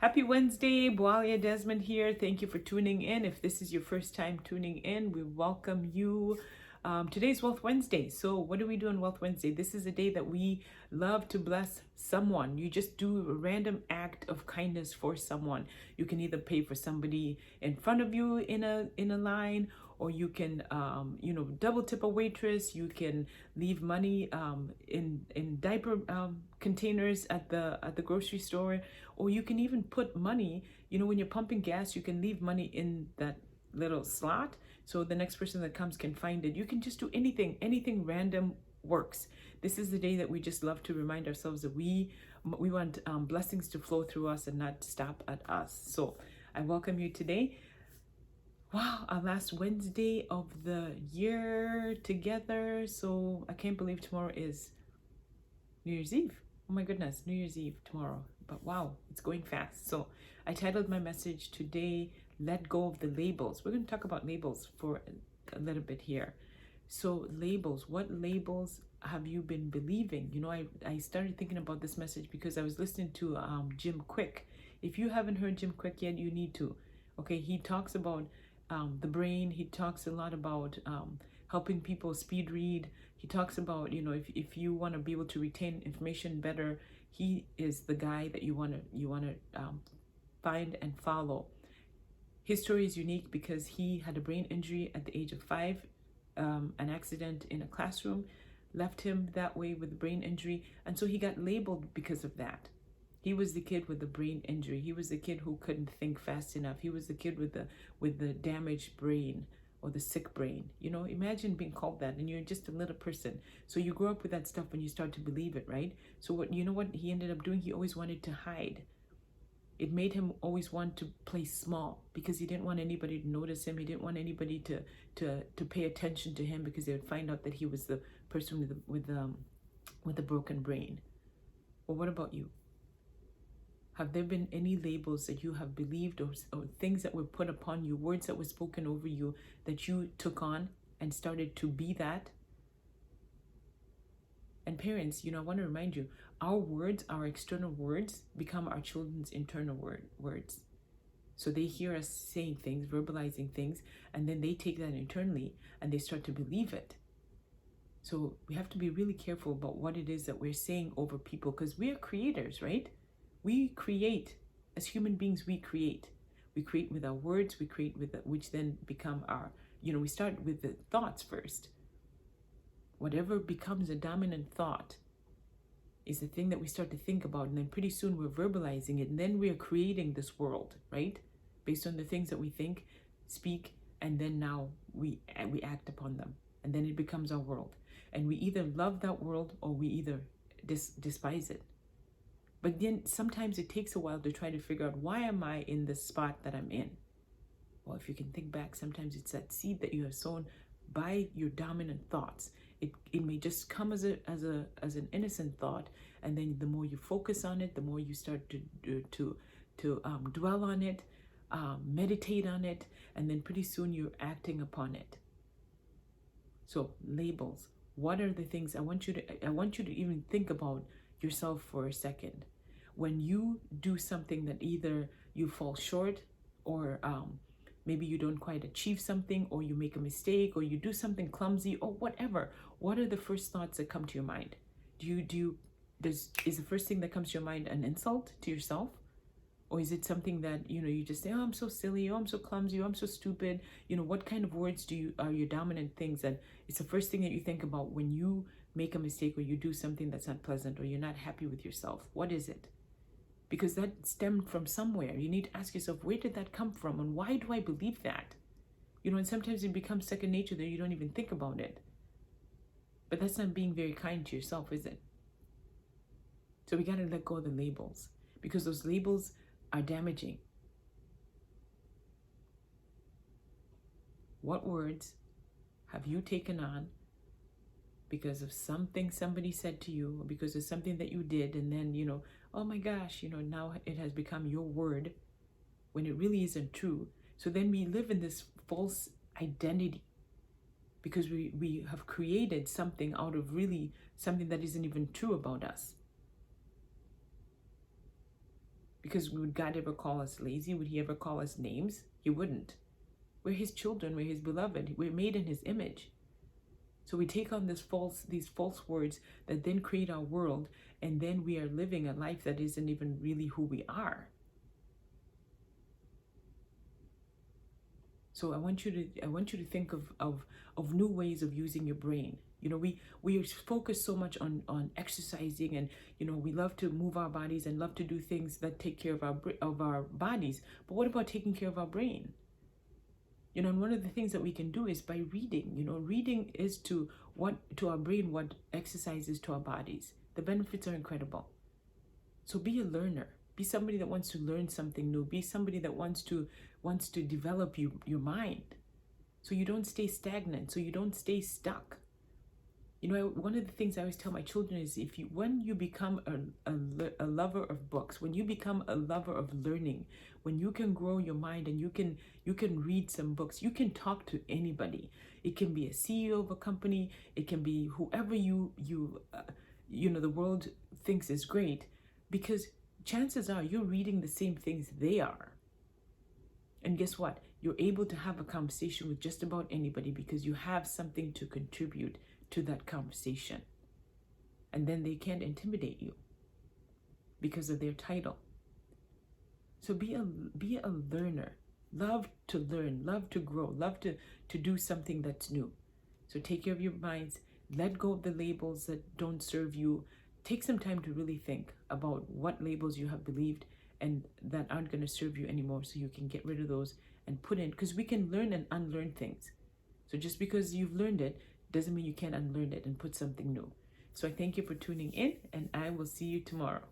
Happy Wednesday, Boalia Desmond here. Thank you for tuning in. If this is your first time tuning in, we welcome you. Today's Wealth Wednesday. So, what do we do on Wealth Wednesday? This is a day that we love to bless someone. You just do a random act of kindness for someone. You can either pay for somebody in front of you in a line, or you can double tip a waitress. You can leave money in diaper containers at the grocery store, or you can even put money, when you're pumping gas, you can leave money in that little slot so the next person that comes can find it. You can just do anything random works. This is the day that we just love to remind ourselves that we want blessings to flow through us and not stop at us. So I welcome you today. Wow, our last Wednesday of the year together. So I can't believe tomorrow is New Year's Eve. Oh my goodness, New Year's Eve tomorrow. But wow, it's going fast. So I titled my message today, Let Go of the Labels. We're going to talk about labels for a little bit here. So labels, what labels have you been believing? I started thinking about this message because I was listening to Jim Quick. If you haven't heard Jim Quick yet, you need to. Okay, he talks about the brain. He talks a lot about helping people speed read. He talks about, if you want to be able to retain information better, he is the guy that you want to find and follow. His story is unique because he had a brain injury at the age of 5. An accident in a classroom left him that way with a brain injury, and so he got labeled because of that. He was the kid with the brain injury. He was the kid who couldn't think fast enough. He was the kid with the damaged brain or the sick brain. Imagine being called that, and you're just a little person. So you grow up with that stuff and you start to believe it, right? So what he ended up doing? He always wanted to hide. It made him always want to play small because he didn't want anybody to notice him. He didn't want anybody to pay attention to him because they would find out that he was the person with the broken brain. Well, what about you? Have there been any labels that you have believed or things that were put upon you, words that were spoken over you that you took on and started to be that? And parents, I want to remind you, our words, our external words, become our children's internal words. So they hear us saying things, verbalizing things, and then they take that internally and they start to believe it. So we have to be really careful about what it is that we're saying over people, because we are creators, right? We create. As human beings, we create. We create with our words, we create with which then become our, we start with the thoughts first. Whatever becomes a dominant thought is the thing that we start to think about, and then pretty soon we're verbalizing it, and then we're creating this world, right? Based on the things that we think, speak, and then now we act upon them, and then it becomes our world. And we either love that world or we either despise it. But then sometimes it takes a while to try to figure out, why am I in the spot that I'm in? Well, if you can think back, sometimes it's that seed that you have sown by your dominant thoughts. It may just come as an innocent thought, and then the more you focus on it, the more you start to dwell on it, meditate on it, and then pretty soon you're acting upon it. So labels. What are the things I want you to even think about yourself for a second? When you do something that either you fall short, or maybe you don't quite achieve something, or you make a mistake, or you do something clumsy, or whatever, what are the first thoughts that come to your mind? Is the first thing that comes to your mind an insult to yourself? Or is it something that, you just say, oh, I'm so silly, oh, I'm so clumsy, oh, I'm so stupid? What kind of words are your dominant things that it's the first thing that you think about when you make a mistake, or you do something that's not pleasant, or you're not happy with yourself? What is it? Because that stemmed from somewhere. You need to ask yourself, where did that come from? And why do I believe that? And sometimes it becomes second nature that you don't even think about it. But that's not being very kind to yourself, is it? So we got to let go of the labels, because those labels are damaging. What words have you taken on because of something somebody said to you, or because of something that you did, and then, oh my gosh, now it has become your word when it really isn't true. So then we live in this false identity because we have created something out of really something that isn't even true about us. Because would God ever call us lazy? Would he ever call us names? He wouldn't. We're his children, we're his beloved, we're made in his image. So we take on these false words that then create our world, and then we are living a life that isn't even really who we are. So I want you to think of new ways of using your brain. You know, we focus so much on exercising, and you know, we love to move our bodies and love to do things that take care of our bodies. But what about taking care of our brain? You know, and one of the things that we can do is by reading. You know, reading is to our brain what exercise is to our bodies. The benefits are incredible. So be a learner. Be somebody that wants to learn something new. Be somebody that wants to develop your mind, so you don't stay stagnant, so you don't stay stuck. You know, one of the things I always tell my children is when you become a lover of books, when you become a lover of learning, when you can grow your mind and you can read some books, you can talk to anybody. It can be a CEO of a company, it can be whoever you know the world thinks is great, because chances are you're reading the same things they are. And guess what? You're able to have a conversation with just about anybody because you have something to contribute to that conversation. And then they can't intimidate you because of their title. So be a learner. Love to learn, love to grow, love to do something that's new. So take care of your minds, let go of the labels that don't serve you. Take some time to really think about what labels you have believed and that aren't going to serve you anymore, so you can get rid of those and put in, because we can learn and unlearn things. So just because you've learned it doesn't mean you can't unlearn it and put something new. So I thank you for tuning in, and I will see you tomorrow.